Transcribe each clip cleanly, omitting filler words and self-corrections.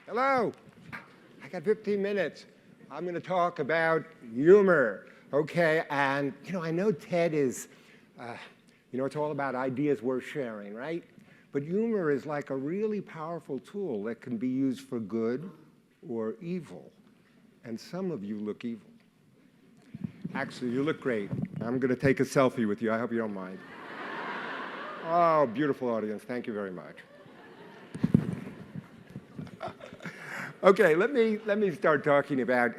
Hello. I got 15 minutes. I'm going to talk about humor. Okay, and I know TED is, it's all about ideas worth sharing, right? But humor is like a really powerful tool that can be used for good or evil. And some of you look evil. Actually, you look great. I'm going to take a selfie with you. I hope you don't mind. Oh, beautiful audience. Thank you very much. Okay, let me start talking about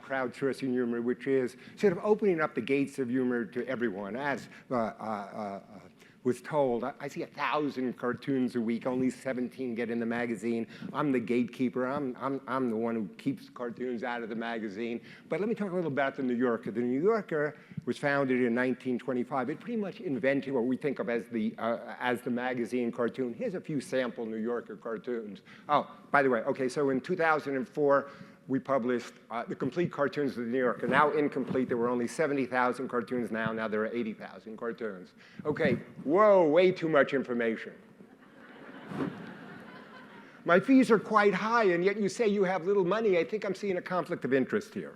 crowdsourcing humor, which is sort of opening up the gates of humor to everyone. As was told, I see 1,000 cartoons a week. Only 17 get in the magazine. I'm the gatekeeper. I'm the one who keeps cartoons out of the magazine. But let me talk a little about the New Yorker. The New Yorker was founded in 1925. It pretty much invented what we think of as the magazine cartoon. Here's a few sample New Yorker cartoons. Oh, by the way, okay, so in 2004, we published the complete cartoons of the New Yorker. Now incomplete. There were only 70,000 cartoons now. Now there are 80,000 cartoons. Okay, whoa, way too much information. My fees are quite high, and yet you say you have little money. I think I'm seeing a conflict of interest here.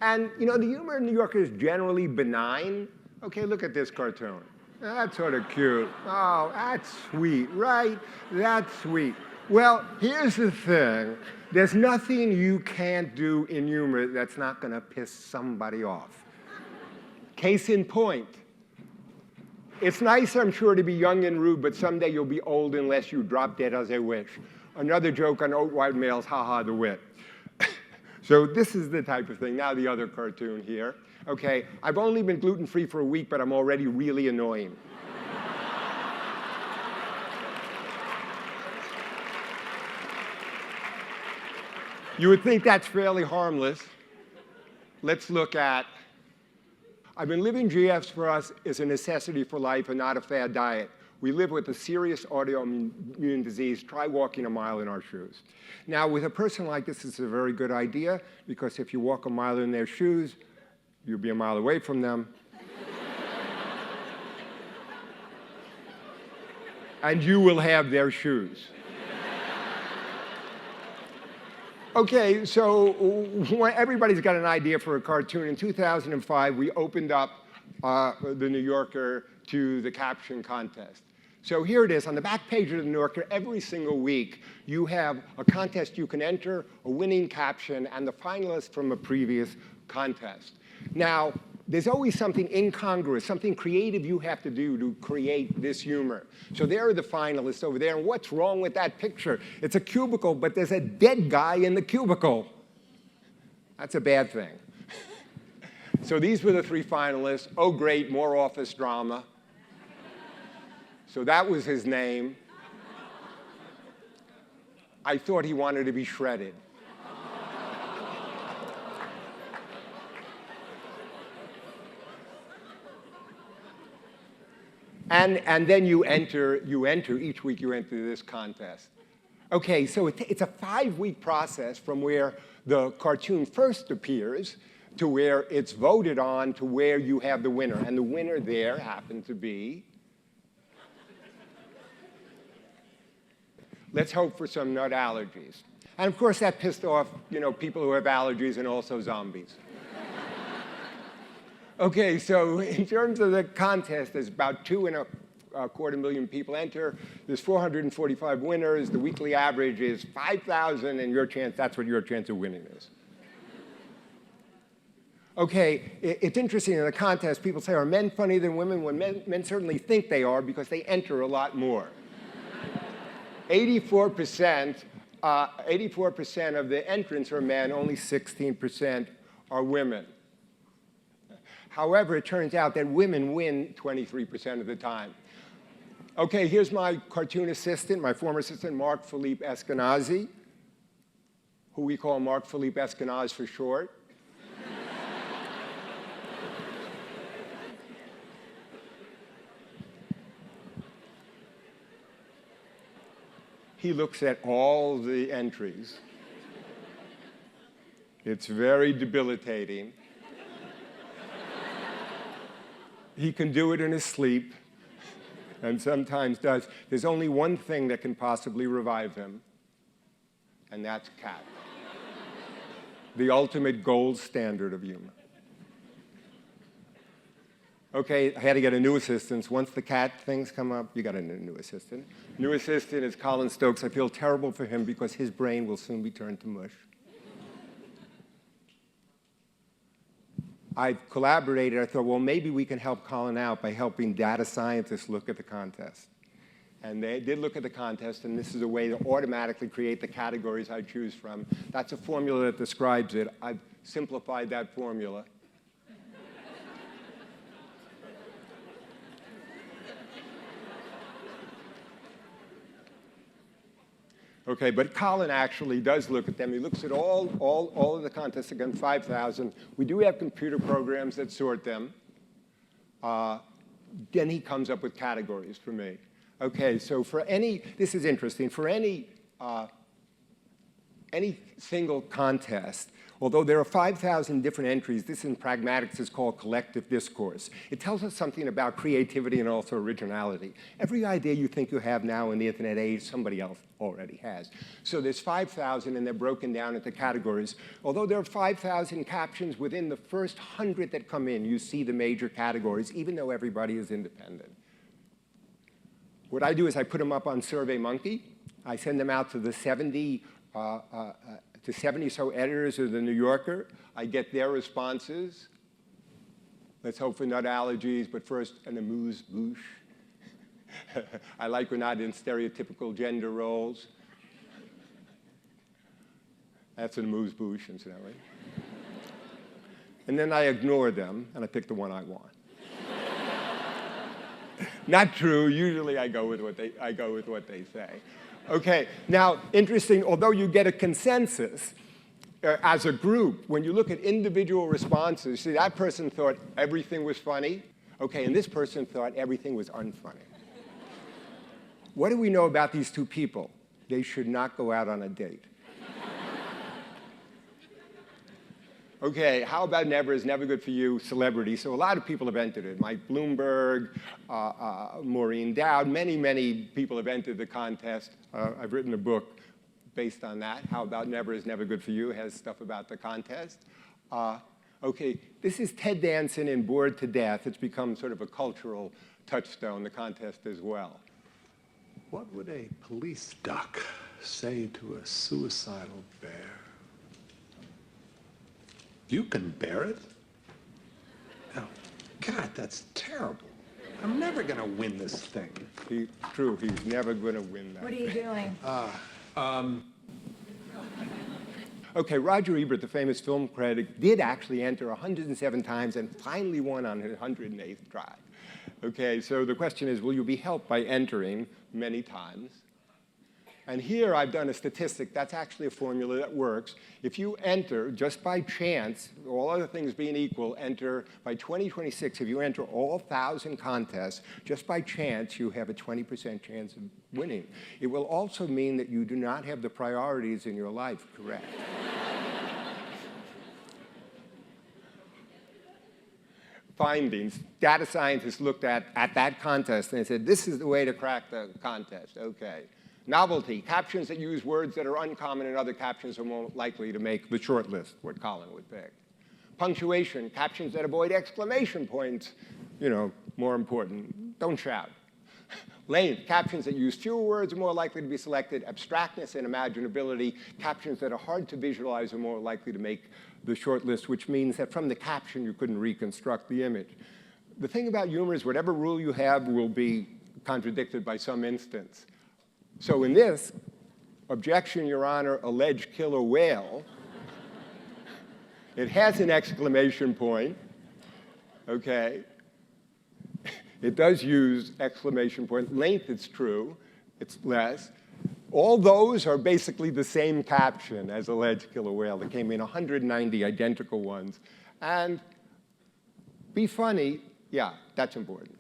And, the humor in New Yorker is generally benign. Okay, look at this cartoon. That's sort of cute. Oh, that's sweet, right? That's sweet. Well, here's the thing. There's nothing you can't do in humor that's not going to piss somebody off. Case in point. It's nice, I'm sure, to be young and rude, but someday you'll be old unless you drop dead as a wish. Another joke on old white males, ha-ha, the wit. So this is the type of thing. Now the other cartoon here. Okay, I've only been gluten-free for a week, but I'm already really annoying. You would think that's fairly harmless. Let's look at, I've been living GFs for us is a necessity for life and not a fad diet. We live with a serious autoimmune disease. Try walking a mile in our shoes. Now, with a person like this, it's a very good idea, because if you walk a mile in their shoes, you'll be a mile away from them. And you will have their shoes. Okay, so everybody's got an idea for a cartoon. In 2005, we opened up the New Yorker to the Caption Contest. So here it is. On the back page of the New Yorker, every single week, you have a contest you can enter, a winning caption, and the finalists from a previous contest. Now, there's always something incongruous, something creative you have to do to create this humor. So there are the finalists over there, and what's wrong with that picture? It's a cubicle, but there's a dead guy in the cubicle. That's a bad thing. So these were the three finalists. Oh, great, more office drama. So that was his name. I thought he wanted to be shredded. And then you enter, each week you enter this contest. Okay, so it's a 5-week process from where the cartoon first appears to where it's voted on to where you have the winner. And the winner there happened to be, let's hope for some nut allergies. And of course that pissed off, people who have allergies and also zombies. Okay, so in terms of the contest, there's about 2.25 million people enter. There's 445 winners. The weekly average is 5,000, and that's what your chance of winning is. Okay, it's interesting in the contest, people say, are men funnier than women? Well, men certainly think they are because they enter a lot more. 84% of the entrants are men, only 16% are women. However, it turns out that women win 23% of the time. Okay, here's my cartoon assistant, my former assistant, Mark Philippe Eskenazi, who we call Mark Philippe Eskenazi for short. He looks at all the entries. It's very debilitating. He can do it in his sleep. and sometimes does. There's only one thing that can possibly revive him, and that's cat. The ultimate gold standard of humor. Okay, I had to get a new assistant. Once the cat things come up, you got a new assistant. New assistant is Colin Stokes. I feel terrible for him because his brain will soon be turned to mush. I've collaborated. I thought, well, maybe we can help Colin out by helping data scientists look at the contest. And they did look at the contest, and this is a way to automatically create the categories I choose from. That's a formula that describes it. I've simplified that formula. Okay, but Colin actually does look at them. He looks at all of the contests, again, 5,000. We do have computer programs that sort them. Then he comes up with categories for me. Okay, so for any, this is interesting, for any single contest, although there are 5,000 different entries, this in pragmatics is called collective discourse. It tells us something about creativity and also originality. Every idea you think you have now in the internet age, somebody else already has. So there's 5,000, and they're broken down into categories. Although there are 5,000 captions, within the first 100 that come in, you see the major categories, even though everybody is independent. What I do is I put them up on SurveyMonkey. I send them out to the 70 so editors of the New Yorker. I get their responses. Let's hope for nut allergies, but first an amuse-bouche. I like we're not in stereotypical gender roles. That's an amuse-bouche, incidentally. And then I ignore them, and I pick the one I want. Not true. Usually I go with what they say. Okay, now, interesting, although you get a consensus as a group, when you look at individual responses, see, that person thought everything was funny, okay, and this person thought everything was unfunny. What do we know about these two people? They should not go out on a date. Okay, how about never is never good for you, celebrity? So a lot of people have entered it. Mike Bloomberg, Maureen Dowd, many people have entered the contest. I've written a book based on that. How about never is never good for you? It has stuff about the contest. Okay, this is Ted Danson in Bored to Death. It's become sort of a cultural touchstone, the contest as well. What would a police duck say to a suicidal bear? You can bear it? Oh, God, that's terrible. I'm never going to win this thing. True, he's never going to win that. What are you doing? Okay, Roger Ebert, the famous film critic, did actually enter 107 times and finally won on his 108th try. Okay, so the question is, will you be helped by entering many times? And here I've done a statistic. That's actually a formula that works. If you enter, just by chance, all other things being equal, enter by 2026, if you enter all 1,000 contests, just by chance, you have a 20% chance of winning. It will also mean that you do not have the priorities in your life correct. Findings. Data scientists looked at that contest and they said, this is the way to crack the contest. Okay. Novelty, captions that use words that are uncommon and other captions are more likely to make the short list, what Colin would pick. Punctuation, captions that avoid exclamation points, more important. Don't shout. Length, captions that use fewer words are more likely to be selected. Abstractness and imaginability, captions that are hard to visualize are more likely to make the short list, which means that from the caption you couldn't reconstruct the image. The thing about humor is whatever rule you have will be contradicted by some instance. So in this, objection, Your Honor, alleged killer whale, it has an exclamation point, okay? It does use exclamation point. Length, it's true. It's less. All those are basically the same caption as alleged killer whale. There came in 190 identical ones. And be funny, yeah, that's important.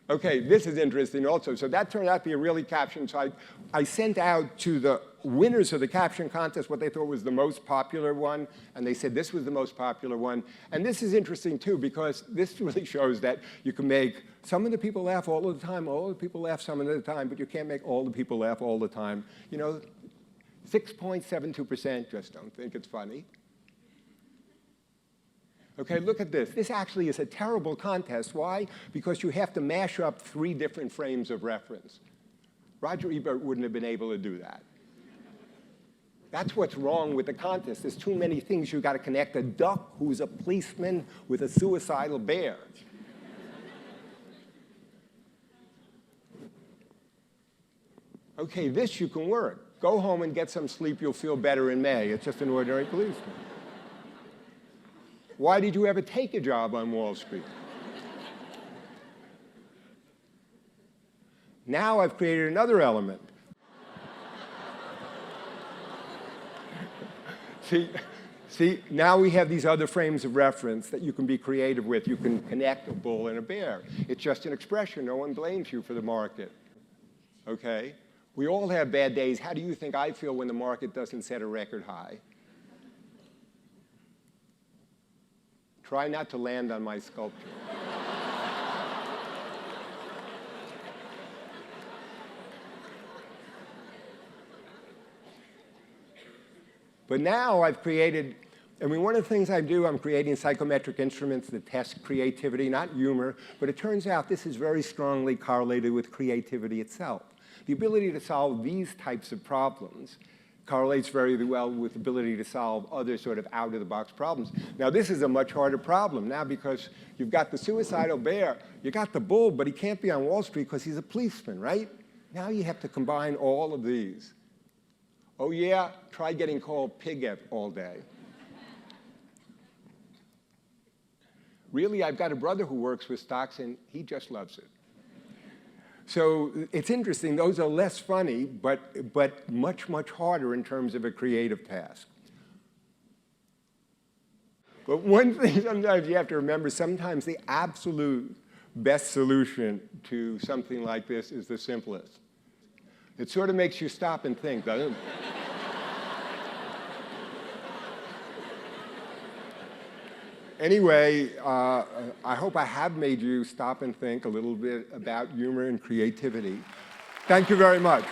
Okay, this is interesting also. So that turned out to be a really caption. So I sent out to the winners of the Caption Contest what they thought was the most popular one, and they said this was the most popular one. And this is interesting, too, because this really shows that you can make some of the people laugh all of the time, all of the people laugh some of the time, but you can't make all the people laugh all the time. You know, 6.72% just don't think it's funny. Okay, look at this. This actually is a terrible contest. Why? Because you have to mash up 3 different frames of reference. Roger Ebert wouldn't have been able to do that. That's what's wrong with the contest. There's too many things. You've got to connect a duck who's a policeman with a suicidal bear. Okay, this you can work. Go home and get some sleep. You'll feel better in May. It's just an ordinary policeman. Why did you ever take a job on Wall Street? Now I've created another element. See, now we have these other frames of reference that you can be creative with. You can connect a bull and a bear. It's just an expression. No one blames you for the market. Okay? We all have bad days. How do you think I feel when the market doesn't set a record high? Try not to land on my sculpture. But now I've created, I mean, one of the things I do, I'm creating psychometric instruments that test creativity, not humor, but it turns out this is very strongly correlated with creativity itself. The ability to solve these types of problems correlates very well with the ability to solve other sort of out-of-the-box problems. Now, this is a much harder problem now because you've got the suicidal bear, you got the bull, but he can't be on Wall Street because he's a policeman, right? Now you have to combine all of these. Oh yeah, try getting called pig all day. Really, I've got a brother who works with stocks and he just loves it. So it's interesting, those are less funny, but much, much harder in terms of a creative task. But one thing sometimes you have to remember, sometimes the absolute best solution to something like this is the simplest. It sort of makes you stop and think, doesn't it? Anyway, I hope I have made you stop and think a little bit about humor and creativity. Thank you very much.